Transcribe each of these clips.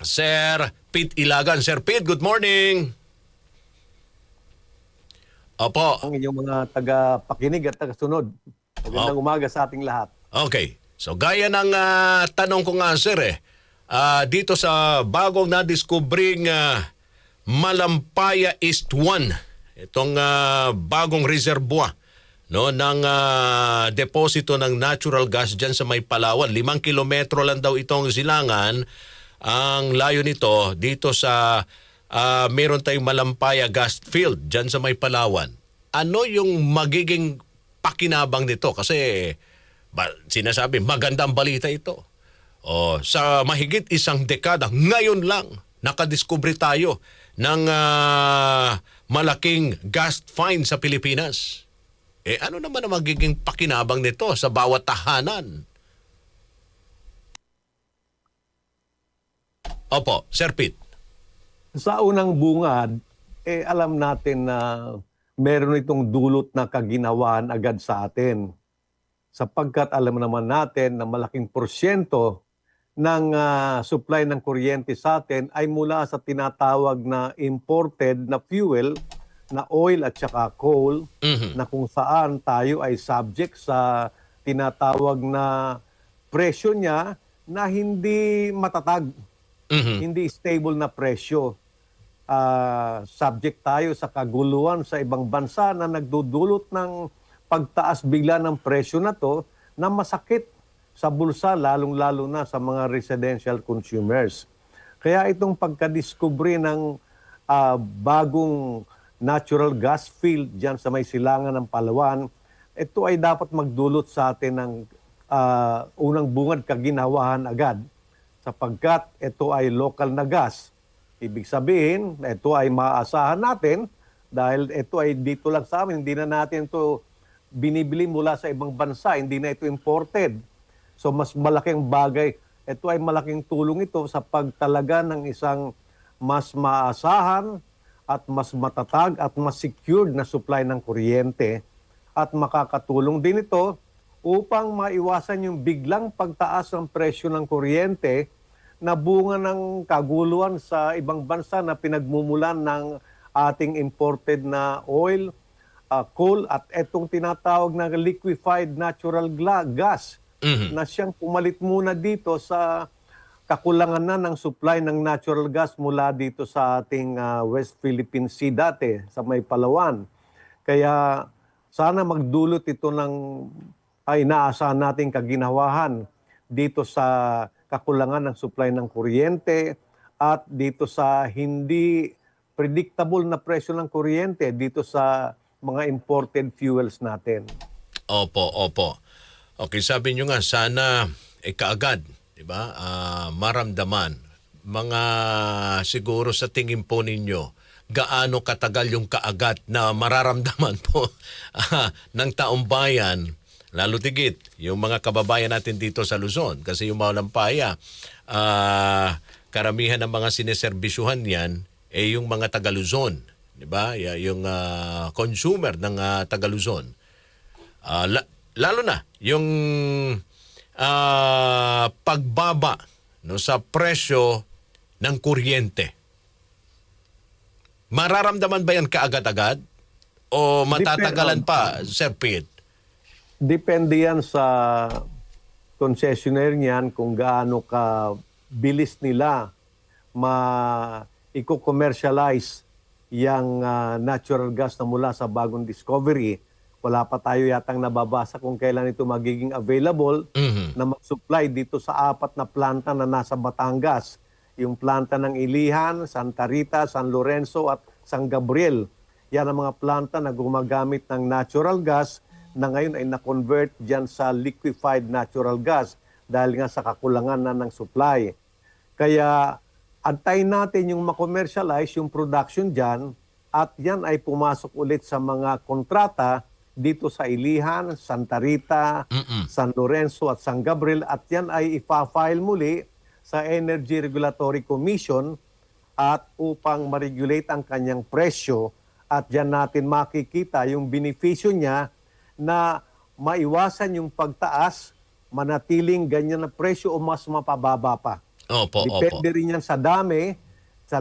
Sir Pete Ilagan. Sir Pete, good morning. Opo. Ang inyong mga taga-pakinig at taga-sunod. Magandang umaga sa ating lahat. Okay. So gaya ng tanong ko nga sir dito sa bagong na-discovering Malampaya East 1, itong bagong reservoir no ng deposito ng natural gas diyan sa may Palawan. 5 kilometro lang daw itong silangan. Ang layo nito dito sa meron tayong Malampaya gas field diyan sa may Palawan. Ano yung magiging pakinabang nito? Kasi sinasabi magandang balita ito. Sa mahigit isang dekada, ngayon lang nakadiskubre tayo ng malaking gas find sa Pilipinas. Ano naman ang magiging pakinabang nito sa bawat tahanan? Opo, Sir Pete. Sa unang bungad, alam natin na meron itong dulot na kaginawaan agad sa atin. Sapagkat alam naman natin na malaking porsyento ng supply ng kuryente sa atin ay mula sa tinatawag na imported na fuel, na oil at saka coal, na kung saan tayo ay subject sa tinatawag na presyo niya na hindi matatag, hindi stable na presyo. Subject tayo sa kaguluhan sa ibang bansa na nagdudulot ng pagtaas bigla ng presyo na to na masakit sa bulsa, lalong-lalo na sa mga residential consumers. Kaya itong pagkadiskubre ng bagong natural gas field dyan sa may silangan ng Palawan, ito ay dapat magdulot sa atin ng unang bungad kaginhawahan agad, sapagkat ito ay local na gas. Ibig sabihin, ito ay maaasahan natin dahil ito ay dito lang sa amin. Hindi na natin ito binibili mula sa ibang bansa. Hindi na ito imported. So mas malaking bagay. Ito ay malaking tulong ito sa pagtalaga ng isang mas maaasahan at mas matatag at mas secured na supply ng kuryente. At makakatulong din ito upang maiwasan yung biglang pagtaas ng presyo ng kuryente na bunga ng kaguluhan sa ibang bansa na pinagmumulan ng ating imported na oil, coal at etong tinatawag na liquefied natural gas na siyang pumalit muna dito sa kakulangan na ng supply ng natural gas mula dito sa ating West Philippine Sea dati sa may Palawan. Kaya sana magdulot ito ng inaasahan nating kaginhawahan dito sa kakulangan ng supply ng kuryente at dito sa hindi predictable na presyo ng kuryente dito sa mga imported fuels natin. Opo, opo. Okay, sabi nyo nga sana kaagad, di ba? Maramdaman. Mga siguro sa tingin po ninyo, gaano katagal yung kaagad na mararamdaman po ng taong bayan, lalo tigit yung mga kababayan natin dito sa Luzon. Kasi yung Malampaya, karamihan ng mga sineserbisyuhan yan yung mga taga Luzon. Diba? Yung consumer ng taga Luzon. Lalo na yung pagbaba no, sa presyo ng kuryente. Mararamdaman ba yan kaagad-agad? O matatagalan pa, Sir Pete? Depende yan sa concessionaire niyan kung gaano ka bilis nila i-commercialize yung natural gas na mula sa bagong discovery. Wala pa tayo yatang nababasa kung kailan ito magiging available na mag-supply dito sa 4 na planta na nasa Batangas. Yung planta ng Ilihan, Santa Rita, San Lorenzo at San Gabriel. Yan ang mga planta na gumagamit ng natural gas na ngayon ay na-convert dyan sa liquefied natural gas dahil nga sa kakulangan na ng supply. Kaya antayin natin yung ma-commercialize yung production dyan at yan ay pumasok ulit sa mga kontrata dito sa Ilihan, Santa Rita, San Lorenzo at San Gabriel at yan ay ipa-file muli sa Energy Regulatory Commission at upang ma-regulate ang kanyang presyo at dyan natin makikita yung benepisyo niya na maiwasan yung pagtaas, manatiling ganyan na presyo o mas mapababa pa. Opo, opo. Depende rin yan sa dami sa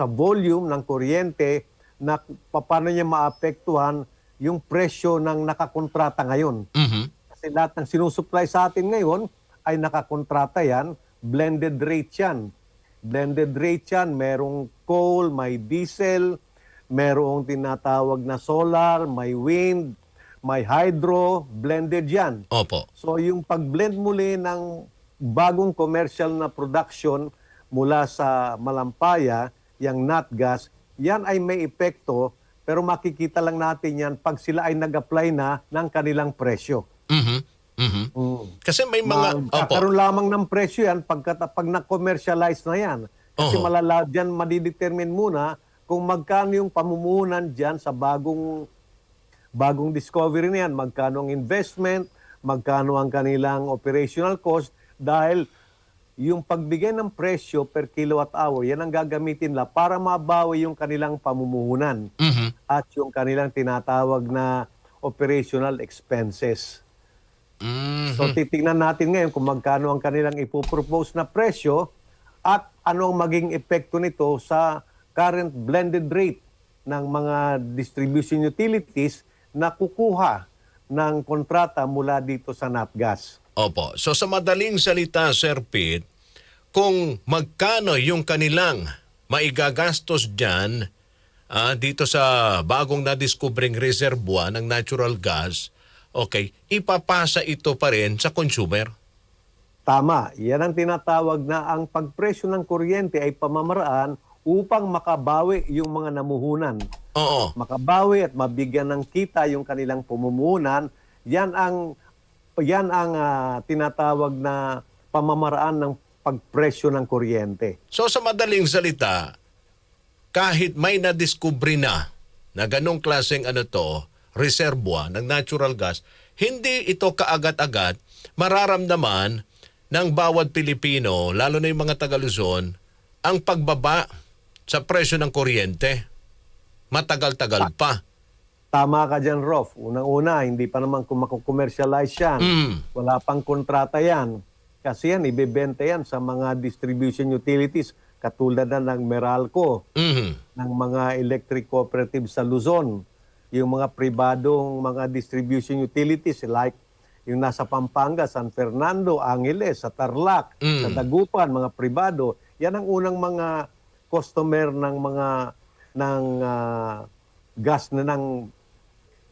volume ng kuryente na paano niya maapektuhan yung presyo ng nakakontrata ngayon. Mhm. Kasi lahat ng sinusupply sa atin ngayon ay nakakontrata yan, blended rate yan. Blended rate yan, merong coal, may diesel, merong tinatawag na solar, may wind, may hydro, blended yan. Opo. So yung pag-blend muli ng bagong commercial na production mula sa Malampaya, yung nat gas, yan ay may epekto pero makikita lang natin yan pag sila ay nag-apply na ng kanilang presyo. Mhm. Mhm. Kasi may mga opo. Magkakaroon lamang ng presyo yan pag na-commercialize na yan. Kasi Oho. dyan madidetermine muna kung magkano yung pamumuhunan dyan sa bagong discovery na yan, magkano ang investment, magkano ang kanilang operational cost, dahil yung pagbigay ng presyo per kilowatt hour, yan ang gagamitin nila para mabawi yung kanilang pamumuhunan Mhm. at yung kanilang tinatawag na operational expenses. Mhm. So titingnan natin ngayon kung magkano ang kanilang ipopropose na presyo at ano ang maging epekto nito sa current blended rate ng mga distribution utilities na kukuha ng kontrata mula dito sa NatGas. Opo. So sa madaling salita, Sir Pete, kung magkano yung kanilang maigagastos dyan dito sa bagong na-discovering reservoir ng natural gas, okay, ipapasa ito pa rin sa consumer. Tama, yan ang tinatawag na ang pagpresyo ng kuryente ay pamamaraan upang makabawi yung mga namuhunan. Oo. Makabawi at mabigyan ng kita yung kanilang pamumuhunan, yan ang tinatawag na pamamaraan ng pagpresyo ng kuryente. So sa madaling salita, kahit may nadiskubre na ganong klaseng reservoir ng natural gas, hindi ito kaagad-agad mararamdaman ng bawat Pilipino, lalo na yung mga taga-Luzon, ang pagbaba sa presyo ng kuryente. Matagal-tagal pa. Tama ka dyan, Rolf. Unang-una, hindi pa naman makukommercialize yan. Wala pang kontrata yan. Kasi yan, ibebenta yan sa mga distribution utilities katulad na ng Meralco, Mhm. ng mga electric cooperatives sa Luzon, yung mga pribadong mga distribution utilities like yung nasa Pampanga, San Fernando, Angeles, sa Tarlac, sa Dagupan, mga pribado. Yan ang unang mga customer ng gas na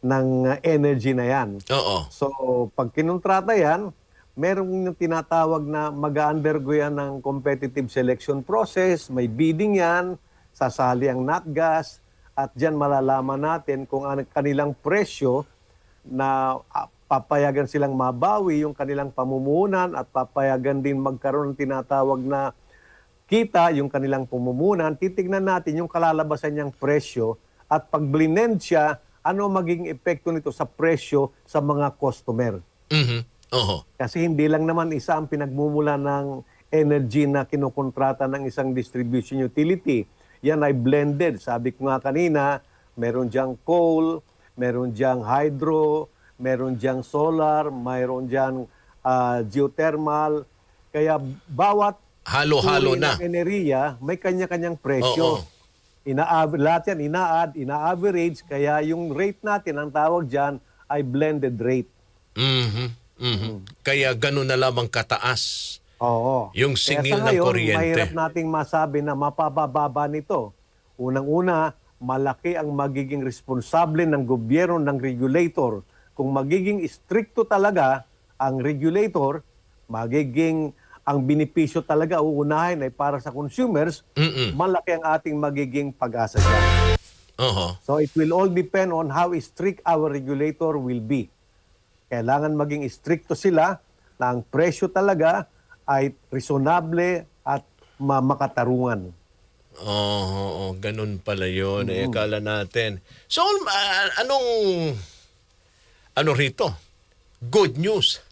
ng energy na yan. Oo. So, pag kinontrata yan, merong yung tinatawag na mag-undergo yan ng competitive selection process, may bidding yan, sasali ang NatGas, at dyan malalaman natin kung ano kanilang presyo na papayagan silang mabawi yung kanilang pamumuhunan at papayagan din magkaroon ng tinatawag na kita yung kanilang pamumuhunan. Titignan natin yung kalalabasan niyang presyo at pag blend siya, ano maging epekto nito sa presyo sa mga customer. Mhm. Oho. Kasi hindi lang naman isa ang pinagmumula ng energy na kinukontrata ng isang distribution utility. Yan ay blended. Sabi ko nga kanina, meron diyang coal, meron diyang hydro, meron diyang solar, mayroon diyang geothermal. Kaya bawat Halo-halo uri na. ng enerhiya may kanya-kanyang presyo. Oo. Lahat yan, ina-average, kaya yung rate natin, ang tawag dyan, ay blended rate. Mhm. Mhm. Kaya ganun na lamang kataas Oo. yung Kaya singil sa ng ngayon, kuryente. mahirap nating masabi na mapababa nito. Unang-una, malaki ang magiging responsable ng gobyerno, ng regulator. Kung magiging stricto talaga ang regulator, ang benepisyo talaga uunahin ay para sa consumers, malaki ang ating magiging pag-asa dyan. Oho. So it will all depend on how strict our regulator will be. Kailangan maging stricto sila na ang presyo talaga ay reasonable at makatarungan. Oo, ganun pala yun. Akala natin. So, ano rito? Good news.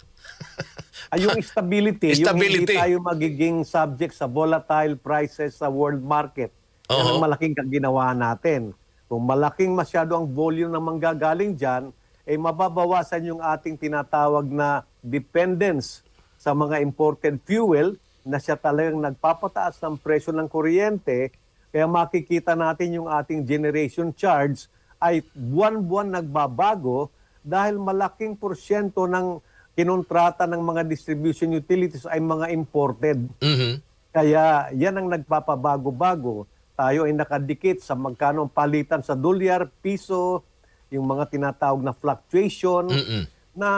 Ay, yung stability, yung Stability. hindi tayo magiging subject sa volatile prices sa world market. Yan ang Oo. malaking kaginawa natin. Kung malaking masyado ang volume na manggagaling dyan, mababawasan yung ating tinatawag na dependence sa mga imported fuel na siya talagang nagpapataas ng presyo ng kuryente, kaya makikita natin yung ating generation charge ay buwan-buwan nagbabago dahil malaking porsyento ng kinontrata ng mga distribution utilities ay mga imported. Mhm. Kaya yan ang nagpapabago-bago. Tayo ay nakadikit sa magkano ang palitan sa dolyar, piso, yung mga tinatawag na fluctuation Mm-mm. na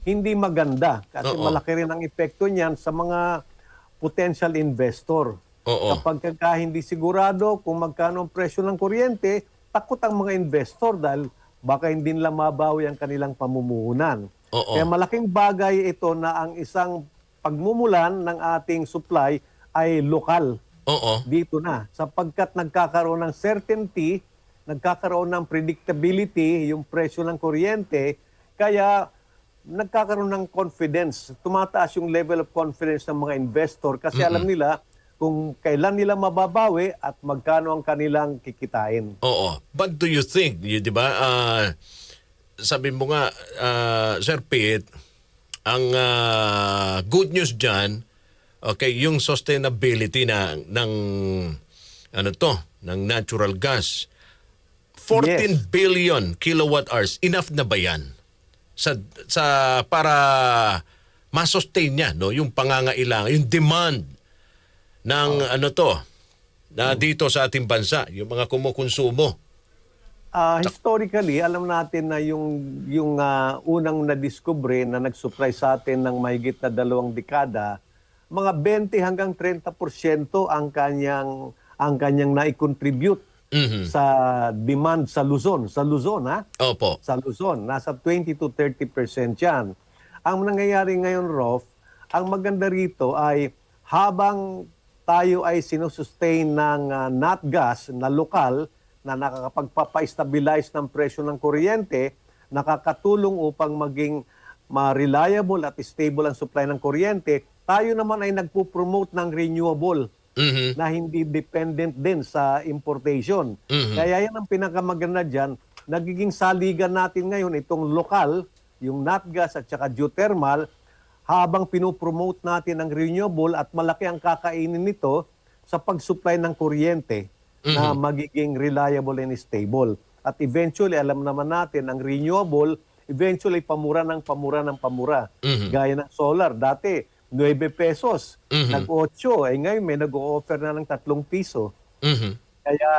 hindi maganda kasi Oo. malaki rin ang epekto niyan sa mga potential investor. Oo. Kapag hindi sigurado kung magkano ang presyo ng kuryente, takot ang mga investor dahil baka hindi nila mabawi ang kanilang pamumuhunan. Oo. Kaya malaking bagay ito na ang isang pagmumulan ng ating supply ay lokal Oo. dito na. Sapagkat nagkakaroon ng certainty, nagkakaroon ng predictability yung presyo ng kuryente, kaya nagkakaroon ng confidence. Tumataas yung level of confidence ng mga investor kasi alam nila kung kailan nila mababawi at magkano ang kanilang kikitain. Oo. But do you think, di ba, sabi mo nga, Sir Pete, ang good news dyan, okay, yung sustainability ng ng natural gas. 14 Yes. billion kilowatt hours, enough na ba yan? Sa para ma-sustain niya, no, yung pangangailangan, yung demand ng na dito sa ating bansa, yung mga kumukonsumo. Historically, alam natin na yung unang nadiskubre na nag-supply sa atin ng mahigit na 2 dekada, mga 20 hanggang 30% ang kanyang nai-contribute Mhm. sa demand sa Luzon. Sa Luzon, ha? Opo. Sa Luzon, nasa 20 to 30% yan. Ang nangyayari ngayon, Rolf, ang maganda rito ay habang tayo ay sinusustain ng nat gas na lokal na nakakapagpapa-stabilize ng presyo ng kuryente, nakakatulong upang maging reliable at stable ang supply ng kuryente, tayo naman ay nagpo-promote ng renewable Mhm. na hindi dependent din sa importation. Mhm. Kaya yan ang pinakamaganda dyan. Nagiging saligan natin ngayon itong lokal, yung natgas at saka geothermal, habang pinopromote natin ang renewable at malaki ang kakainin nito sa pag-supply ng kuryente na magiging reliable and stable. At eventually, alam naman natin, ang renewable, eventually pamura ng pamura ng pamura. Gaya ng solar. Dati, 9 pesos. Nag-8. Ngayon may nag-o-offer na ng 3 piso. Mhm. Kaya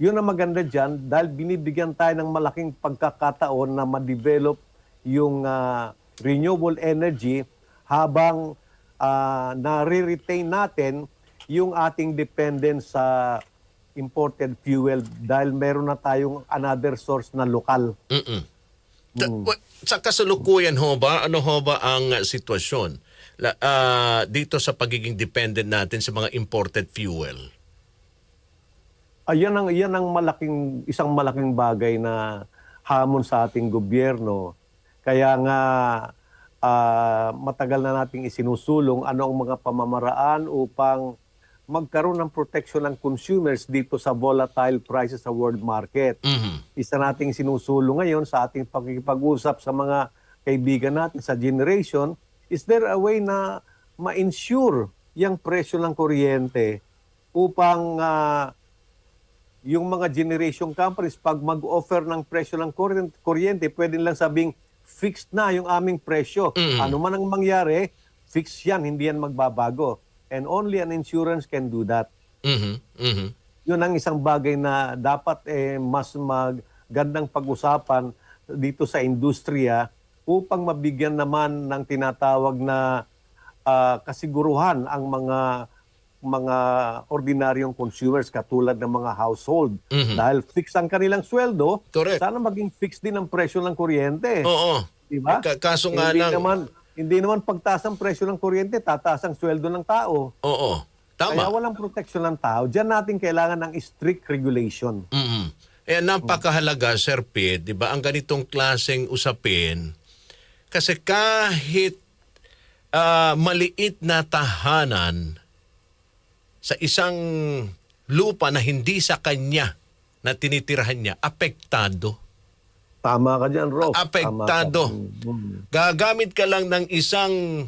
yun ang maganda dyan dahil binibigyan tayo ng malaking pagkakataon na ma-develop yung renewable energy habang nare-retain natin yung ating dependence sa imported fuel dahil meron na tayong another source na lokal. Mm-mm. Sa kasalukuyan ho ba, ano ho ba ang sitwasyon dito sa pagiging dependent natin sa mga imported fuel? Yan ang isang malaking bagay na hamon sa ating gobyerno. Kaya nga matagal na nating isinusulong ano ang mga pamamaraan upang magkaroon ng protection ng consumers dito sa volatile prices sa world market. Mhm. Isa nating sinusulong ngayon sa ating pakikipag-usap sa mga kaibigan natin sa generation, is there a way na ma-insure yung presyo ng kuryente upang yung mga generation companies pag mag-offer ng presyo ng kuryente, pwede lang sabing fixed na yung aming presyo. Ano man ang mangyari, fixed yan, hindi yan magbabago. And only an insurance can do that. Mhm. Mhm. Yun ang isang bagay na dapat mas magandang pag-usapan dito sa industriya upang mabigyan naman ng tinatawag na kasiguruhan ang mga ordinaryong consumers katulad ng mga household. Dahil fix ang kanilang sweldo, Correct. sana maging fix din ang presyo ng kuryente. Oo. Di ba? Kaso nga lang, Hindi naman pagtaas ang presyo ng kuryente, tataas ang sweldo ng tao. oo. Kaya Tama. walang proteksyon ng tao. Diyan natin kailangan ng strict regulation. Mhm. Napakahalaga, Sir Pete, di ba, ang ganitong klaseng usapin, kasi kahit maliit na tahanan sa isang lupa na hindi sa kanya na tinitirahan niya, apektado. Tama ka dyan, Rolf. Apektado. Tama ka. Gagamit ka lang ng isang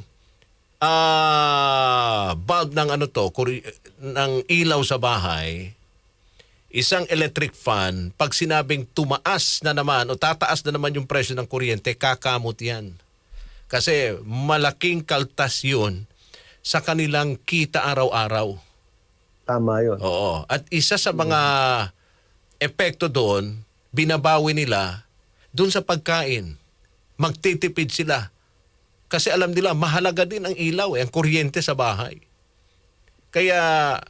bulb ng ng ilaw sa bahay, isang electric fan, pag sinabing tumaas na naman o tataas na naman yung presyo ng kuryente, kakamot yan. Kasi malaking kaltas yun sa kanilang kita araw-araw. Tama yun. Oo. At isa sa mga epekto doon, binabawi nila doon sa pagkain. Magtitipid sila. Kasi alam nila, mahalaga din ang ilaw, ang kuryente sa bahay. Kaya,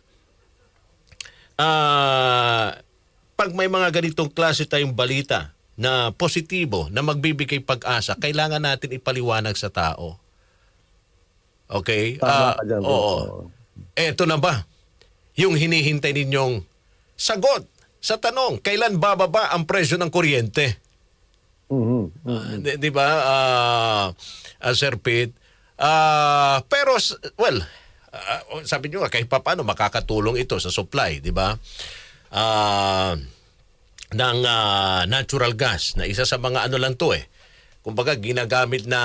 pag may mga ganitong klase tayong balita na positibo, na magbibigay pag-asa, kailangan natin ipaliwanag sa tao. Okay? Tama ka dyan, bro. Oo. Eto na ba? Yung hinihintay ninyong sagot sa tanong, kailan bababa ang presyo ng kuryente? Di ba, Sir Pete? Pero, well, sabi nyo, kahit pa paano makakatulong ito sa supply, di ba? Ng natural gas na isa sa mga ano lang to kumbaga ginagamit na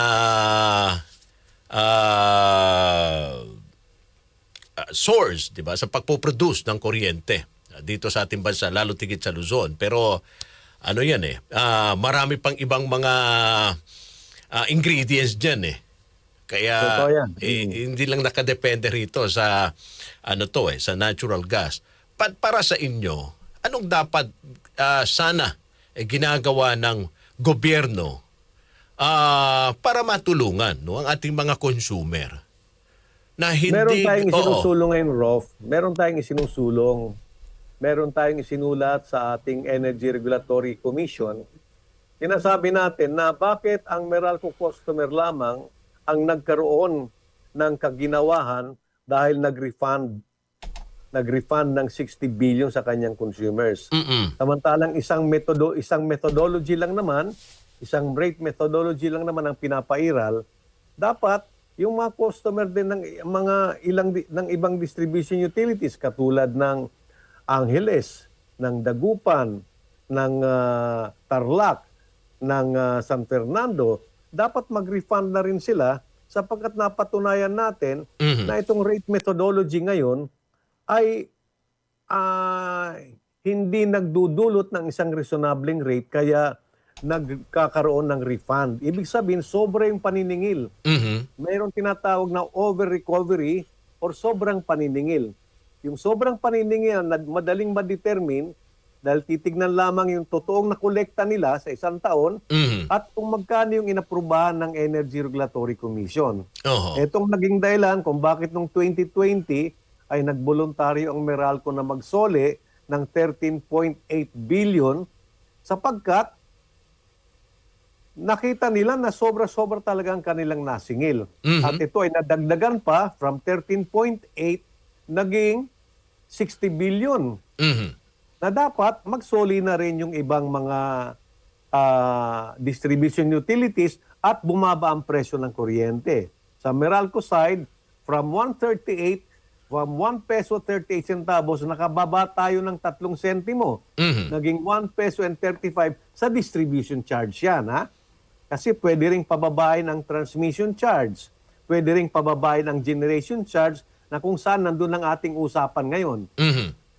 source, di ba, sa pagpo-produce ng kuryente dito sa ating bansa, lalo tigit sa Luzon. Pero ano yan marami pang ibang mga ingredients diyan Kaya hindi lang nakadepende rito sa sa natural gas. Para sa inyo, anong dapat sana ginagawa ng gobyerno para matulungan ang ating mga consumer? Na hindi, meron tayong isinusulong ngayon, Rolf. Meron tayong isinusulong. Meron tayong isinulat sa ating Energy Regulatory Commission. Sinasabi natin na bakit ang Meralco customer lamang ang nagkaroon ng kaginawahan dahil nag-refund ng 60 billion sa kanyang consumers. Samantalang isang methodology lang naman, isang rate methodology lang naman ang pinapairal, dapat yung mga customer din ng ibang distribution utilities katulad ng Angeles, ng Dagupan, ng Tarlac, ng San Fernando, dapat mag-refund na rin sila sapagkat napatunayan natin na itong rate methodology ngayon ay hindi nagdudulot ng isang reasonabling rate kaya nagkakaroon ng refund. Ibig sabihin, sobra yung paniningil. Mayroong tinatawag na over-recovery or sobrang paniningil. Yung sobrang paniningil na madaling ma-determine dahil titignan lamang yung totoong nakolekta nila sa isang taon at kung magkano yung inaprubahan ng Energy Regulatory Commission. Itong naging dahilan kung bakit noong 2020 ay nagboluntaryo ang Meralco na magsole ng 13.8 billion sapagkat nakita nila na sobra-sobra talaga ang kanilang nasingil. At ito ay nadagdagan pa from 13.8 naging 60 billion. Na dapat magsoli na rin yung ibang mga distribution utilities at bumaba ang presyo ng kuryente. Sa Meralco side, from 1 peso 38 centavos, nakababa tayo ng 3 sentimo. Naging 1 peso and 35 sa distribution charge yan, ha? Kasi pwede ring pababain ang transmission charge. Pwede ring pababain ang generation charge na kung saan nandun ang ating usapan ngayon.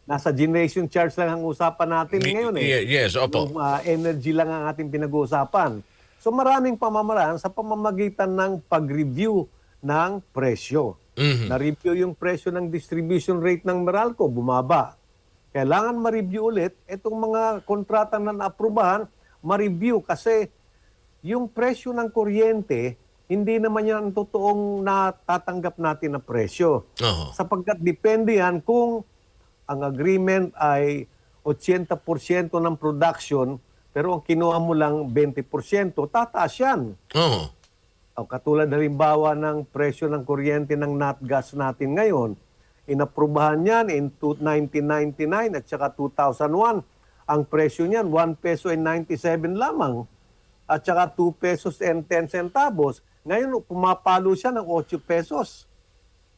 Nasa generation charge lang ang usapan natin ngayon Yes, opo. Yung, energy lang ang ating pinag-uusapan. So maraming pamamaraan sa pamamagitan ng pag-review ng presyo. Na-review yung presyo ng distribution rate ng Meralco, bumaba. Kailangan ma-review ulit itong mga kontrata na naaprubahan, ma-review kasi yung presyo ng kuryente, hindi naman yan ang totoong natatanggap natin na presyo. Sapagkat depende yan kung ang agreement ay 80% ng production, pero ang kinuha mo lang 20%, tataas yan. O, katulad halimbawa ng presyo ng kuryente ng NatGas natin ngayon, inaprubahan yan in 1999 at saka 2001. Ang presyo niyan, 1 peso and 97 lamang. At saka 2 pesos and 10 centavos. Ngayon, pumapalo siya ng 8 pesos.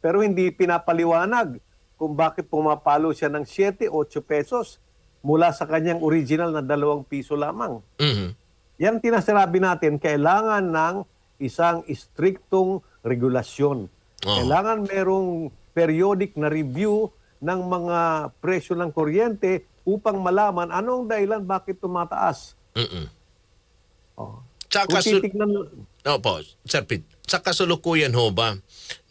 Pero hindi pinapaliwanag kung bakit pumapalo siya ng 7, 8 pesos mula sa kanyang original na 2 piso lamang. Yan tinasarabi natin, kailangan ng isang istriktong regulasyon. Oo. Kailangan merong periodic na review ng mga presyo ng kuryente upang malaman anong dahilan bakit tumataas. Mm-mm. Oh. Tsaka Kung titignan, Opo, Sir Pete. Sa kasulukuyan ho ba,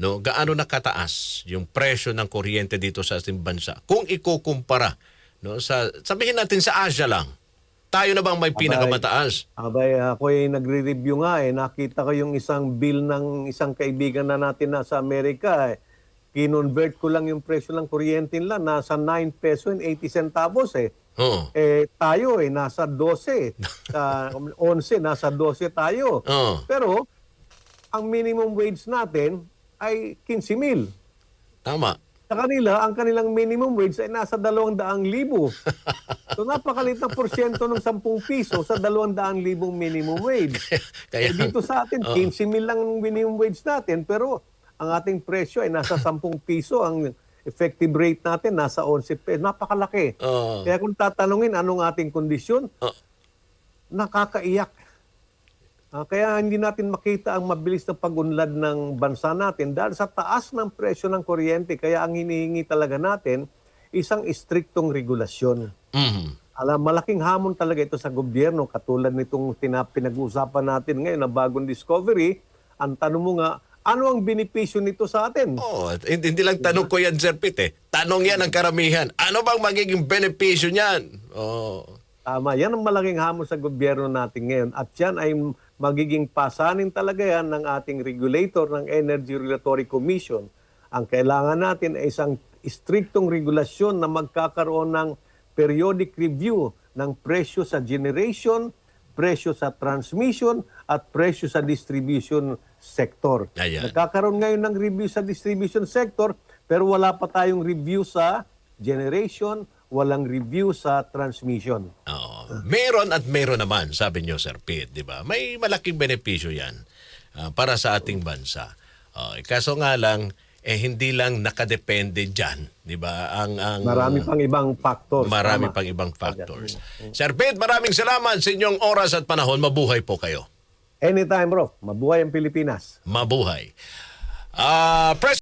no, gaano nakataas yung presyo ng kuryente dito sa ating bansa? Kung ikukumpara, no, sabihin natin sa Asia lang, tayo na bang may pinakamataas? ako'y nagre-review nga nakita ko yung isang bill ng isang kaibigan na natin na sa Amerika kinonvert ko lang yung presyo ng kuryente nila, nasa 9 peso and 80 centavos Oo. Tayo nasa 12, sa 11, nasa 12 tayo. Oo. Pero, ang minimum wage natin ay 15,000. Tama. Sa kanila, ang kanilang minimum wage ay nasa 200,000. So, napakalit na porsyento ng 10 piso sa 200,000 minimum wage. Kaya, Dito sa atin, 15,000 lang ang minimum wage natin, pero ang ating presyo ay nasa 10 piso. Ang effective rate natin nasa 11 pesos. Napakalaki. Oo. Kaya kung tatanungin anong ating kondisyon, Oo. nakakaiyak. Kaya hindi natin makita ang mabilis na pag-unlad ng bansa natin dahil sa taas ng presyo ng kuryente. Kaya ang hinihingi talaga natin, isang istriktong regulasyon. Mhm. Malaking hamon talaga ito sa gobyerno. Katulad nitong pinag-uusapan natin ngayon na bagong discovery, ang tanong mo nga, ano ang benepisyo nito sa atin? Oo, hindi lang tanong ko yan, Sir Pete. Tanong yan ng karamihan. Ano bang magiging benepisyo niyan? Oo. Tama, yan ang malaking hamon sa gobyerno natin ngayon. At yan ay magiging pasanin talaga yan ng ating regulator ng Energy Regulatory Commission. Ang kailangan natin ay isang istriktong regulasyon na magkakaroon ng periodic review ng presyo sa generation, presyo sa transmission, at presyo sa distribution sector. Ayan. Nagkakaroon ngayon ng review sa distribution sector, pero wala pa tayong review sa generation, walang review sa transmission. Oo. Meron at meron naman, sabi niyo, Sir Pete, di ba? May malaking benepisyo yan para sa ating bansa. Kaso nga lang, hindi lang nakadepende dyan, di ba? Marami pang ibang factors. Marami Tama. pang ibang factors. Sir Pete, maraming salamat sa inyong oras at panahon. Mabuhay po kayo. Anytime, bro. Mabuhay ang Pilipinas. Mabuhay. Press